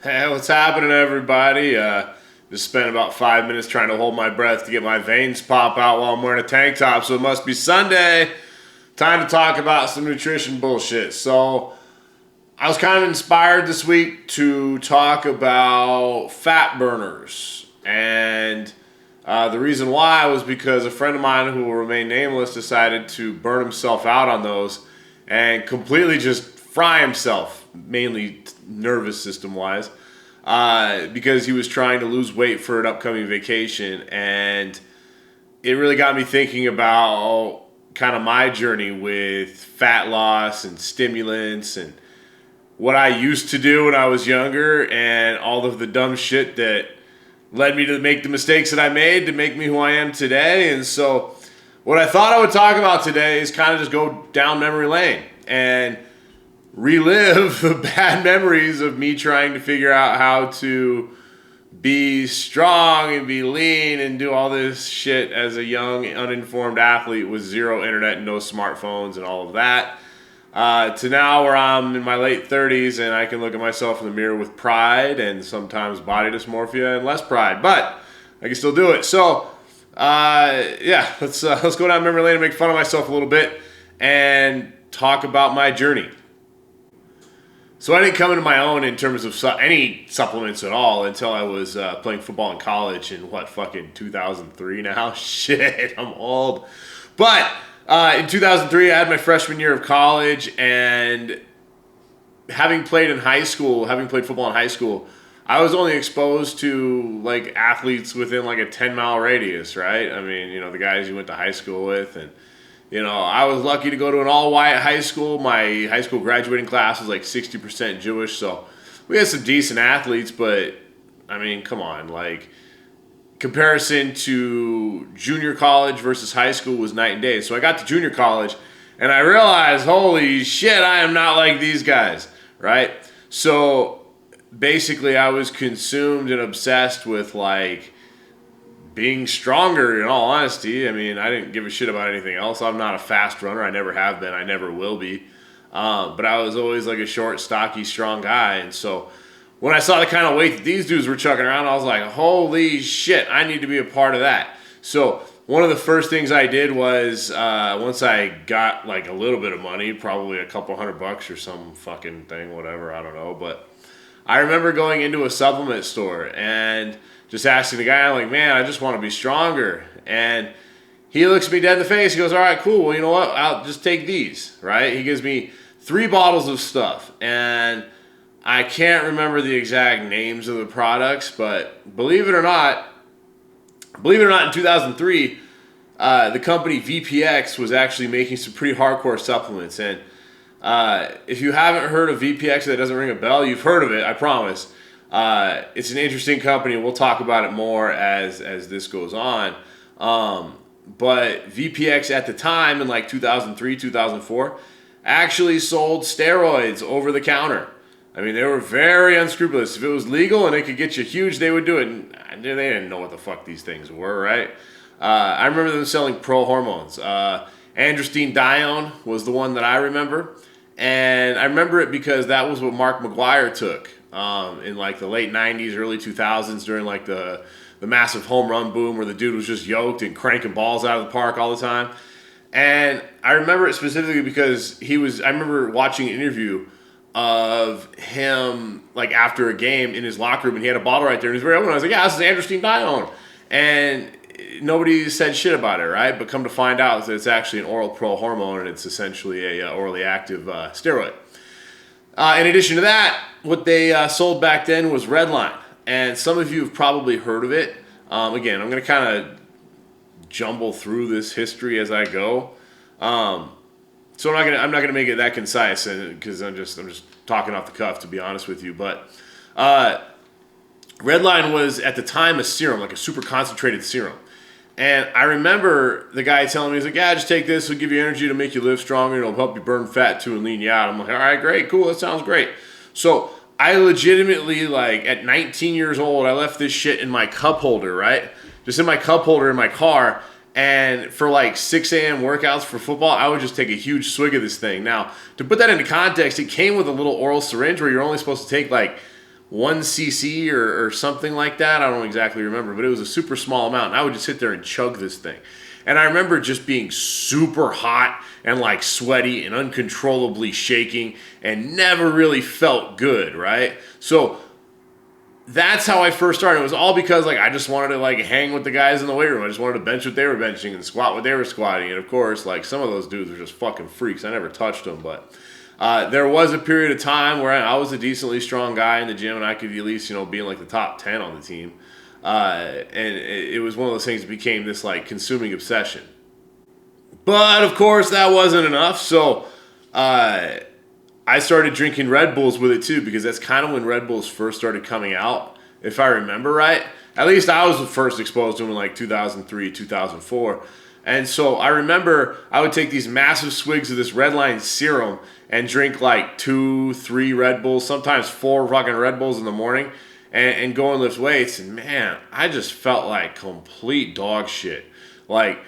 Hey, what's happening, everybody? Just spent about 5 minutes trying to hold my breath to get my veins pop out while I'm wearing a tank top, so it must be Sunday. Time to talk about some nutrition bullshit. So, I was kind of inspired this week to talk about fat burners. And the reason why was because a friend of mine who will remain nameless decided to burn himself out on those and completely just fry himself, mainly nervous system wise, because he was trying to lose weight for an upcoming vacation. And it really got me thinking about kind of my journey with fat loss and stimulants and what I used to do when I was younger and all of the dumb shit that led me to make the mistakes that I made to make me who I am today. And so what I thought I would talk about today is kind of just go down memory lane and relive the bad memories of me trying to figure out how to be strong and be lean and do all this shit as a young, uninformed athlete with zero internet and no smartphones and all of that. To now where I'm in my late 30s and I can look at myself in the mirror with pride and sometimes body dysmorphia and less pride, but I can still do it. So, let's go down memory lane and make fun of myself a little bit and talk about my journey. So I didn't come into my own in terms of any supplements at all until I was playing football in college in fucking 2003 now? Shit, I'm old. But in 2003, I had my freshman year of college, and having played football in high school, I was only exposed to like athletes within like a 10-mile radius, right? I mean, the guys you went to high school with, and I was lucky to go to an all-white high school. My high school graduating class was like 60% Jewish, so we had some decent athletes, but, I mean, come on. Like, comparison to junior college versus high school was night and day. So I got to junior college, and I realized, holy shit, I am not like these guys, right? So, basically, I was consumed and obsessed with, like, being stronger, in all honesty. I mean, I didn't give a shit about anything else. I'm not a fast runner. I never have been. I never will be. But I was always like a short, stocky, strong guy. And so when I saw the kind of weight that these dudes were chucking around, I was like, holy shit, I need to be a part of that. So one of the first things I did was once I got like a little bit of money, probably a couple $100 or some fucking thing, whatever, I don't know. But I remember going into a supplement store and just asking the guy, I'm like, man, I just want to be stronger. And he looks me dead in the face. He goes, all right, cool. Well, you know what? I'll just take these, right? He gives me 3 bottles of stuff. And I can't remember the exact names of the products, but believe it or not, in 2003, the company VPX was actually making some pretty hardcore supplements. And if you haven't heard of VPX, that doesn't ring a bell, you've heard of it, I promise. It's an interesting company. We'll talk about it more as this goes on. But VPX at the time in like 2003, 2004, actually sold steroids over the counter. I mean, they were very unscrupulous. If it was legal and it could get you huge, they would do it. And they didn't know what the fuck these things were, right? I remember them selling pro hormones. Androstenedione was the one that I remember. And I remember it because that was what Mark McGwire took in like the late 90s, early 2000s during like the massive home run boom where the dude was just yoked and cranking balls out of the park all the time. And I remember it specifically because I remember watching an interview of him like after a game in his locker room, and he had a bottle right there and he was very open. I was like, yeah, this is androstenedione. And nobody said shit about it, right? But come to find out that it's actually an oral pro hormone, and it's essentially a orally active steroid. In addition to that, what they sold back then was Redline, and some of you have probably heard of it. Again, I'm going to kind of jumble through this history as I go, so I'm not gonna make it that concise, because I'm just talking off the cuff, to be honest with you. But Redline was at the time a serum, like a super concentrated serum. And I remember the guy telling me, he's like, yeah, just take this. It'll give you energy to make you live stronger. It'll help you burn fat too and lean you out. I'm like, all right, great, cool. That sounds great. So I legitimately, like, at 19 years old, I left this shit in my cup holder, right? Just in my cup holder in my car. And for like 6 a.m. workouts for football, I would just take a huge swig of this thing. Now, to put that into context, it came with a little oral syringe where you're only supposed to take like 1 cc or something like that. I don't exactly remember, but it was a super small amount. And I would just sit there and chug this thing. And I remember just being super hot and like sweaty and uncontrollably shaking and never really felt good, right? So that's how I first started. It was all because like I just wanted to like hang with the guys in the weight room. I just wanted to bench what they were benching and squat what they were squatting. And of course, like some of those dudes were just fucking freaks. I never touched them, but there was a period of time where I was a decently strong guy in the gym and I could at least, be in like the top 10 on the team. And it was one of those things that became this like consuming obsession. But of course that wasn't enough. So I started drinking Red Bulls with it too, because that's kind of when Red Bulls first started coming out, if I remember right. At least I was first exposed to them in like 2003, 2004. And so I remember I would take these massive swigs of this Redline serum and drink like 2, 3 Red Bulls, sometimes 4 fucking Red Bulls in the morning and go and lift weights. And man, I just felt like complete dog shit. Like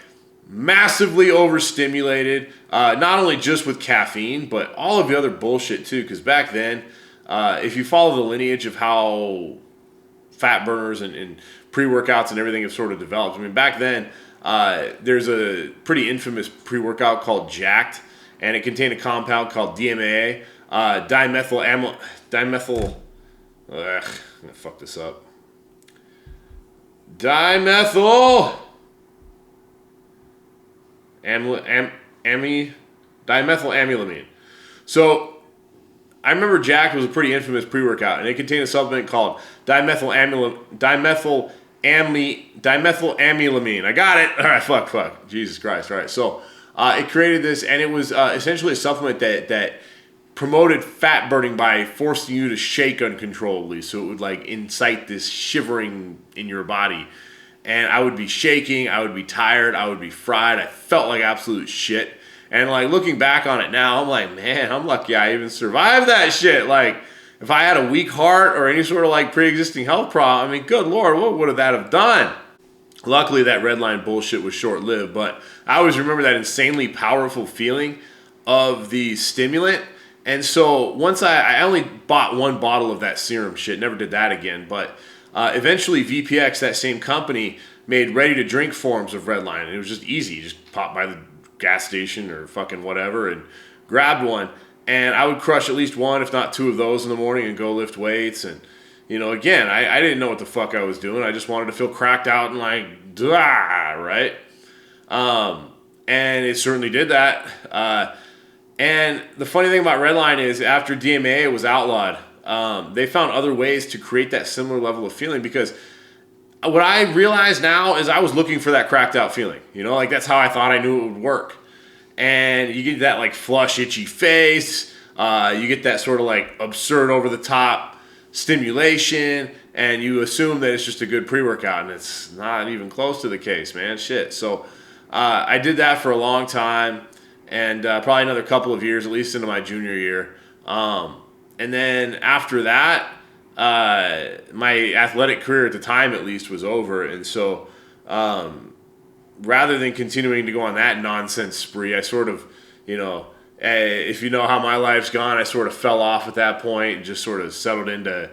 massively overstimulated, not only just with caffeine, but all of the other bullshit too. Because back then, if you follow the lineage of how fat burners and pre-workouts and everything have sort of developed, I mean, back then, there's a pretty infamous pre-workout called Jacked, and it contained a compound called DMAA, I'm gonna fuck this up. Dimethylamylamine. So I remember Jack was a pretty infamous pre-workout, and it contained a supplement called dimethylamylamine. I got it. All right, fuck. Jesus Christ. All right, so it created this, and it was essentially a supplement that promoted fat burning by forcing you to shake uncontrollably. So it would like incite this shivering in your body. And I would be shaking, I would be tired, I would be fried. I felt like absolute shit. And like looking back on it now, I'm like, man, I'm lucky I even survived that shit. Like if I had a weak heart or any sort of like pre-existing health problem, I mean, good Lord, what would that have done? Luckily that Redline bullshit was short-lived, but I always remember that insanely powerful feeling of the stimulant. And so once I only bought 1 bottle of that serum shit, never did that again, but eventually VPX, that same company, made ready-to-drink forms of Redline. And it was just easy. You just pop by the gas station or fucking whatever and grabbed one. And I would crush at least 1, if not 2 of those in the morning and go lift weights. And, again, I didn't know what the fuck I was doing. I just wanted to feel cracked out and like, right? And it certainly did that. And the funny thing about Redline is after DMA was outlawed, they found other ways to create that similar level of feeling, because what I realize now is I was looking for that cracked out feeling. Like that's how I thought I knew it would work. And you get that like flush, itchy face. You get that sort of like absurd over the top stimulation, and you assume that it's just a good pre-workout, and it's not even close to the case, man. Shit. So I did that for a long time. And probably another couple of years, at least into my junior year. And then after that, my athletic career at the time, at least, was over. And so rather than continuing to go on that nonsense spree, I sort of, if you know how my life's gone, I sort of fell off at that point and just sort of settled into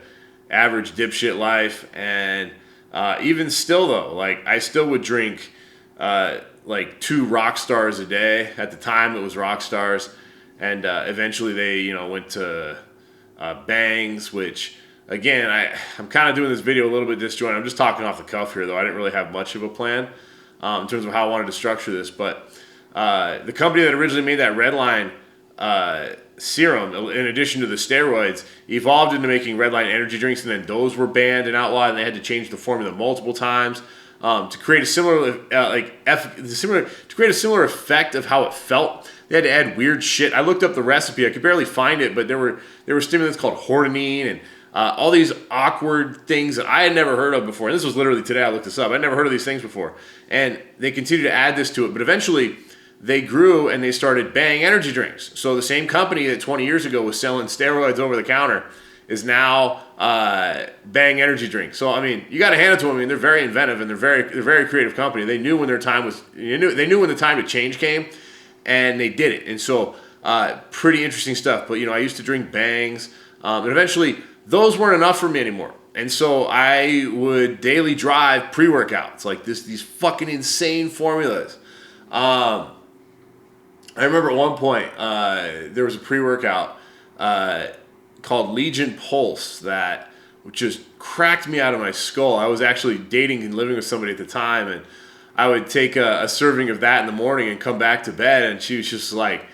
average dipshit life. And even still, though, like I still would drink like 2 rock stars a day. At the time it was rock stars, and eventually they went to bangs, which again I'm kind of doing this video a little bit disjointed. I'm just talking off the cuff here, though. I didn't really have much of a plan in terms of how I wanted to structure this, but the company that originally made that Redline serum, in addition to the steroids, evolved into making Redline energy drinks, and then those were banned and outlawed, and they had to change the formula multiple times to create a similar effect of how it felt. They had to add weird shit. I looked up the recipe. I could barely find it, but there were stimulants called hordenine and all these awkward things that I had never heard of before. And this was literally today I looked this up. I'd never heard of these things before. And they continued to add this to it. But eventually they grew and they started Bang energy drinks. So the same company that 20 years ago was selling steroids over the counter is now Bang energy drinks. So I mean, you got to hand it to them. I mean, they're very inventive and they're very creative company. They knew when their time was. They knew when the time to change came, and they did it. And so pretty interesting stuff. But I used to drink Bangs, and eventually those weren't enough for me anymore. And so I would daily drive pre-workouts, like these fucking insane formulas. I remember at one point there was a pre-workout called Legion Pulse that just cracked me out of my skull. I was actually dating and living with somebody at the time, and I would take a serving of that in the morning and come back to bed, and she was just like,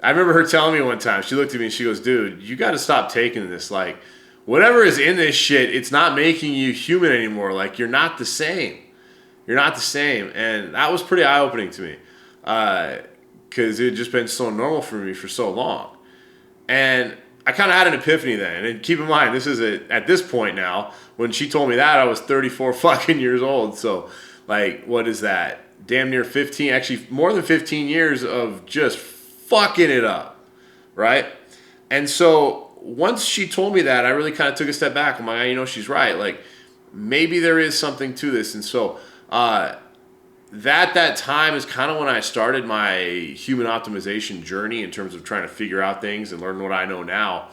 I remember her telling me one time, she looked at me and she goes, dude, you got to stop taking this. Like, whatever is in this shit, it's not making you human anymore. Like, you're not the same. You're not the same. And that was pretty eye-opening to me because it had just been so normal for me for so long. And I kind of had an epiphany then. And keep in mind, this is at this point now, when she told me that, I was 34 fucking years old. So, like, what is that? Damn near 15, actually more than 15 years of just fucking it up, right? And so once she told me that, I really kind of took a step back. I'm like, you know, she's right. Like, maybe there is something to this. And so that time is kind of when I started my human optimization journey in terms of trying to figure out things and learn what I know now.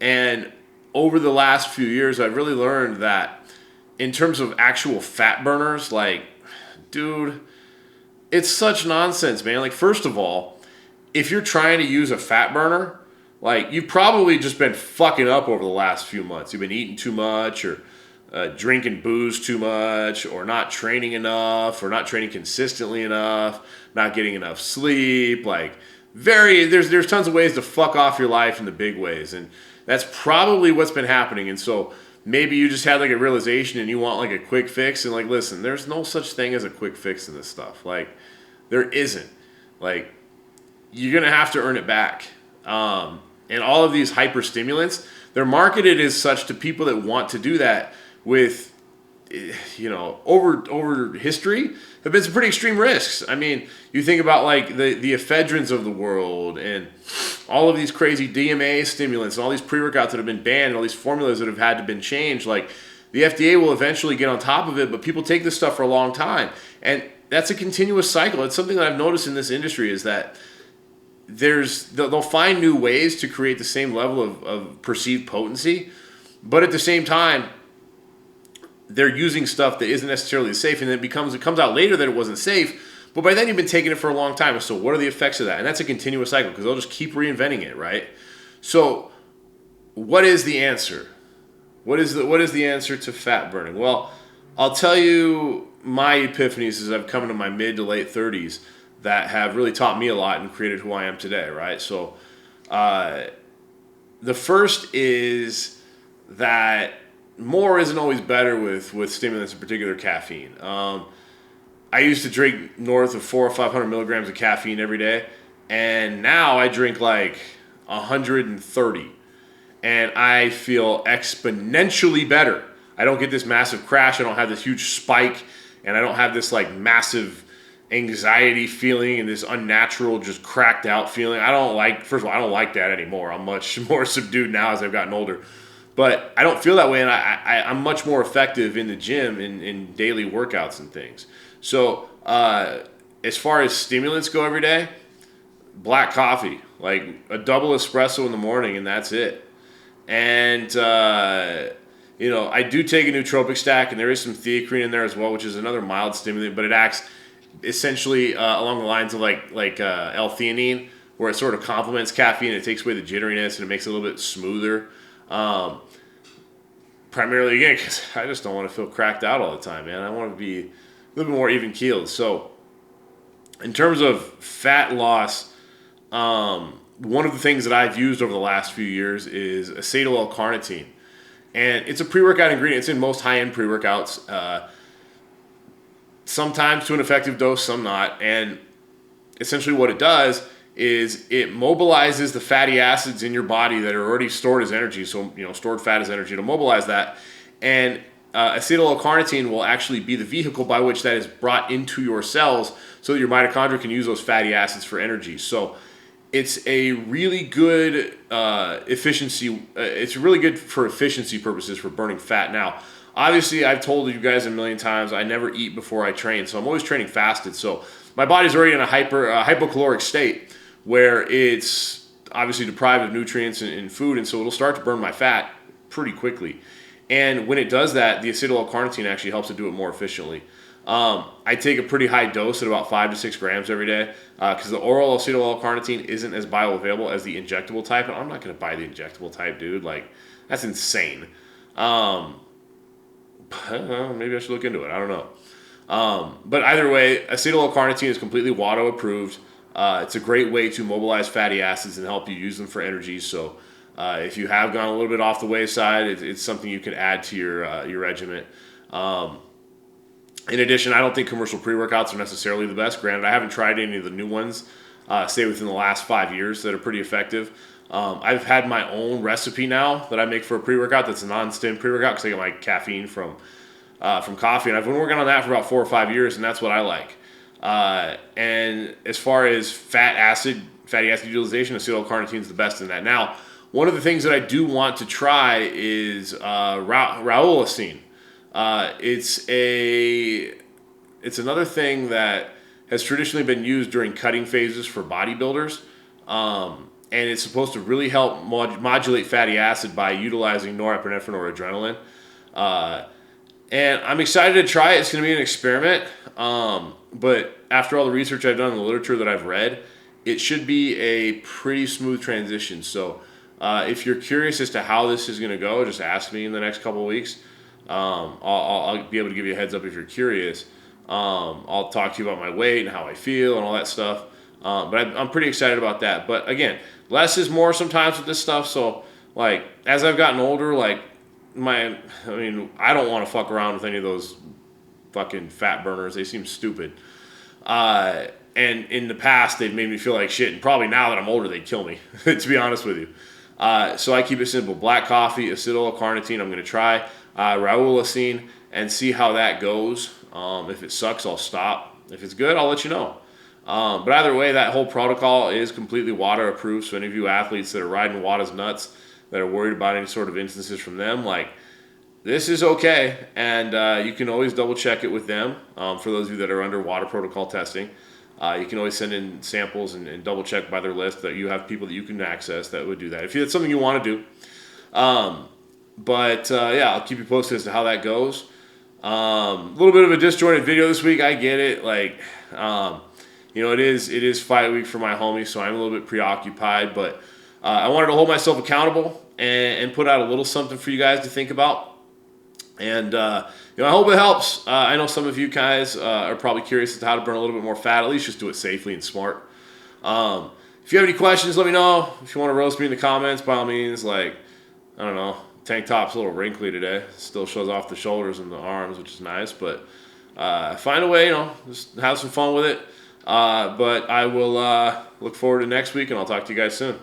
And over the last few years, I've really learned that in terms of actual fat burners, like, dude, it's such nonsense, man. Like, first of all, if you're trying to use a fat burner, like, you've probably just been fucking up over the last few months. You've been eating too much, or drinking booze too much, or not training enough, or not training consistently enough, not getting enough sleep. Like, there's tons of ways to fuck off your life in the big ways, and that's probably what's been happening. And so maybe you just had like a realization and you want like a quick fix, and like, listen, there's no such thing as a quick fix in this stuff. Like, there isn't. Like, you're going to have to earn it back. And all of these hyper stimulants, they're marketed as such to people that want to do that with, you know, over history have been some pretty extreme risks. I mean, you think about like the ephedrins of the world and all of these crazy DMA stimulants and all these pre-workouts that have been banned and all these formulas that have had to been changed. Like, the FDA will eventually get on top of it, but people take this stuff for a long time. And that's a continuous cycle. It's something that I've noticed in this industry is that they'll find new ways to create the same level of perceived potency, but at the same time, they're using stuff that isn't necessarily safe, and then it comes out later that it wasn't safe, but by then you've been taking it for a long time. So what are the effects of that? And that's a continuous cycle because they'll just keep reinventing it, right? So what is the answer? What is the answer to fat burning? Well, I'll tell you my epiphanies as I've come into my mid to late 30s that have really taught me a lot and created who I am today, right? So the first is that more isn't always better with stimulants, in particular caffeine. I used to drink north of 400 or 500 milligrams of caffeine every day, and now I drink like 130, and I feel exponentially better. I don't get this massive crash, I don't have this huge spike, and I don't have this like massive anxiety feeling and this unnatural, just cracked out feeling. First of all, I don't like that anymore. I'm much more subdued now as I've gotten older. But I don't feel that way, and I'm much more effective in the gym in daily workouts and things. So as far as stimulants go every day, black coffee, like a double espresso in the morning, and that's it. And, you know, I do take a nootropic stack, and there is some theacrine in there as well, which is another mild stimulant, but it acts essentially along the lines of like L-theanine, where it sort of complements caffeine. It takes away the jitteriness and it makes it a little bit smoother. Primarily, again, because I just don't want to feel cracked out all the time, man. I want to be a little bit more even-keeled. So in terms of fat loss, one of the things that I've used over the last few years is acetyl L-carnitine. And it's a pre-workout ingredient. It's in most high-end pre-workouts. Sometimes to an effective dose, some not. And essentially what it does is it mobilizes the fatty acids in your body that are already stored as energy. So, you know, stored fat as energy. It'll mobilize that. And acetyl L-carnitine will actually be the vehicle by which that is brought into your cells so that your mitochondria can use those fatty acids for energy. So it's a really good efficiency. It's really good for efficiency purposes for burning fat. Now, obviously, I've told you guys a million times, I never eat before I train. So I'm always training fasted. So my body's already in a hypocaloric state where it's obviously deprived of nutrients and food. And so it'll start to burn my fat pretty quickly. And when it does that, the acetyl L-carnitine actually helps it do it more efficiently. I take a pretty high dose at about 5 to 6 grams every day because the oral acetyl L-carnitine isn't as bioavailable as the injectable type. And I'm not going to buy the injectable type, dude. Like, that's insane. I don't know, maybe I should look into it. I don't know. But either way, acetyl L-carnitine is completely WADA approved. It's a great way to mobilize fatty acids and help you use them for energy. So if you have gone a little bit off the wayside, it's something you can add to your regimen. In addition, I don't think commercial pre-workouts are necessarily the best. Granted, I haven't tried any of the new ones, say within the last 5 years, that are pretty effective. I've had my own recipe now that I make for a pre-workout that's a non-stim pre-workout because I get my caffeine from coffee, and I've been working on that for about 4 or 5 years, and that's what I like. And as far as fatty acid utilization, acetyl-L-carnitine is the best in that. Now, one of the things that I do want to try is rauloxine. It's another thing that has traditionally been used during cutting phases for bodybuilders, and it's supposed to really help modulate fatty acid by utilizing norepinephrine or adrenaline. And I'm excited to try it. It's going to be an experiment, but after all the research I've done in the literature that I've read, it should be a pretty smooth transition. So if you're curious as to how this is going to go, just ask me in the next couple of weeks. I'll be able to give you a heads up if you're curious. I'll talk to you about my weight and how I feel and all that stuff. But I'm pretty excited about that. But again, less is more sometimes with this stuff. So like as I've gotten older, like I don't want to fuck around with any of those fucking fat burners. They seem stupid. And in the past, they've made me feel like shit. And probably now that I'm older, they'd kill me, to be honest with you. So I keep it simple. Black coffee, acetyl L-carnitine. I'm going to try rauloxine and see how that goes. If it sucks, I'll stop. If it's good, I'll let you know. But either way, that whole protocol is completely WADA approved. So any of you athletes that are riding WADA's nuts, that are worried about any sort of instances from them, like, this is okay. And you can always double check it with them. For those of you that are under WADA protocol testing, you can always send in samples and double check by their list that you have people that you can access that would do that. If it's something you want to do. But I'll keep you posted as to how that goes. A little bit of a disjointed video this week. I get it. Like, it is fight week for my homies, so I'm a little bit preoccupied. But I wanted to hold myself accountable and put out a little something for you guys to think about. And I hope it helps. I know some of you guys are probably curious as to how to burn a little bit more fat. At least just do it safely and smart. If you have any questions, let me know. If you want to roast me in the comments, by all means. Like, I don't know. Tank top's a little wrinkly today. Still shows off the shoulders and the arms, which is nice. But find a way, just have some fun with it. But I will look forward to next week, and I'll talk to you guys soon.